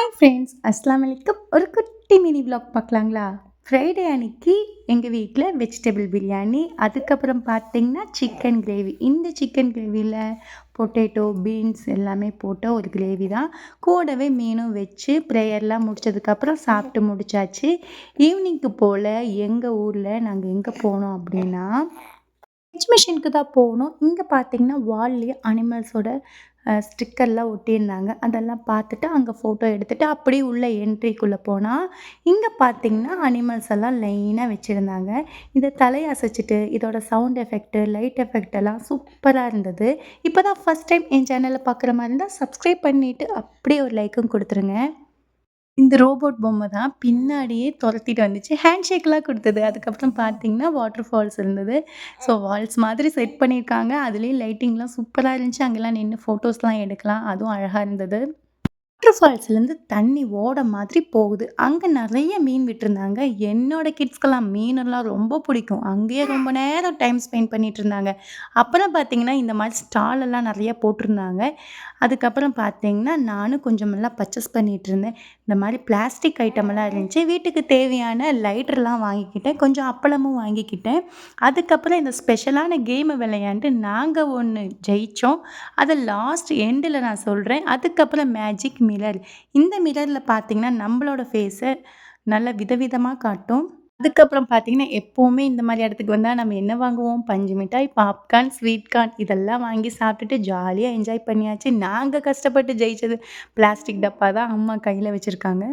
Hi friends, அஸ்ஸலாமு அலைக்கும். ஒரு குட்டி மினி விலாக் பார்க்கலாங்களா? ஃப்ரைடே அன்னைக்கு எங்கள் வீட்டில் வெஜிடபிள் பிரியாணி, அதுக்கப்புறம் பார்த்தீங்கன்னா சிக்கன் கிரேவி. இந்த சிக்கன் கிரேவியில் பொட்டேட்டோ, பீன்ஸ் எல்லாமே போட்ட ஒரு கிரேவி தான். கூடவே மீனும் வச்சு ப்ரேயர்லாம் முடிச்சதுக்கப்புறம் சாப்பிட்டு முடிச்சாச்சு. ஈவினிங்க்கு போல் எங்கள் ஊரில் நாங்கள் எங்கே போனோம் அப்படின்னா எக்ஸிபிஷனுக்கு தான் போனோம். இங்க பார்த்தீங்கன்னா, வால்லயே அனிமல்ஸோட ஸ்டிக்கர்லாம் ஒட்டியிருந்தாங்க. அதெல்லாம் பார்த்துட்டு, அங்க ஃபோட்டோ எடுத்துட்டு, அப்படியே உள்ள என்ட்ரிக்குள்ள போனா, இங்க பார்த்தீங்கன்னா, அனிமல்ஸ் எல்லாம் லைனா வச்சிருந்தாங்க. இத தலைய அசைச்சுட்டு, இதோட சவுண்ட் எஃபெக்ட்டு, லைட் எஃபெக்ட் எல்லாம் சூப்பரா இருந்தது. இப்ப தான் ஃபர்ஸ்ட் டைம் என் சேனல பார்க்குற மாரி இருந்தா, சப்ஸ்கிரைப் பண்ணிட்டு, அப்படியே ஒரு லைக்கும் குடுத்துருங்க. இந்த ரோபோட் பொம்மை தான் பின்னாடியே தொரத்திட்டு வந்துச்சு. ஹேண்ட் ஷேக்லாம் குடுத்தது. அதுக்கப்புறம் பார்த்தீங்கன்னா, வாட்டர் ஃபால்ஸ் இருந்தது. ஸோ வால்ஸ் மாதிரி செட் பண்ணியிருக்காங்க. அதுலயும் லைட்டிங்லாம் சூப்பரா இருந்துச்சு. அங்கலாம் நின்னு ஃபோட்டோஸ்லாம் எடுக்கலாம். அதுவும் அழகா இருந்தது. வாட்டர் ஃபால்ஸ்லேருந்து தண்ணி ஓட மாதிரி போகுது. அங்க நெறைய மீன் விட்டுருந்தாங்க. என்னோட கிட்ஸ்க்கெல்லாம் மீனெல்லாம் ரொம்ப பிடிக்கும். அங்கேயே ரொம்ப நேரம் டைம் ஸ்பெண்ட் பண்ணிட்டுருந்தாங்க. அப்புறம் பார்த்தீங்கன்னா, இந்த மாரி ஸ்டால் எல்லாம் நெறைய போட்டிருந்தாங்க. அதுக்கப்புறம் பார்த்தீங்கன்னா, நானும் கொஞ்சமெல்லாம் பர்ச்சேஸ் பண்ணிட்டுருந்தேன். இந்த மாரி பிளாஸ்டிக் ஐட்டமெல்லாம் இருந்துச்சு. வீட்டுக்கு தேவையான லைட்டர்லாம் வாங்கிக்கிட்டேன். கொஞ்சம் அப்பளமும் வாங்கிக்கிட்டேன். அதுக்கப்புறம் இந்த ஸ்பெஷலான கேம விளையாண்டு நாங்க ஒண்ணு ஜெயிச்சோம். அத லாஸ்ட் எண்டுல நான் சொல்றேன். அதுக்கப்புறம் மேஜிக் மிரர். இந்த மிரர்ல பார்த்தீங்கன்னா, நம்பளோட ஃபேஸ நல்லா விதவிதமா காட்டும். அதுக்கப்புறம் பார்த்தீங்கன்னா, எப்பவுமே இந்த மாரி இடத்துக்கு வந்தா நம்ம என்ன வாங்குவோம்? பஞ்சு மிட்டாய், பாப்கார்ன், ஸ்வீட் கார்ன் இதெல்லாம் வாங்கி சாப்பிட்டுட்டு ஜாலியா என்ஜாய் பண்ணியாச்சு. நாங்க கஷ்டப்பட்டு ஜெயிச்சது பிளாஸ்டிக் டப்பா தான் அம்மா கையில வச்சிருக்காங்க.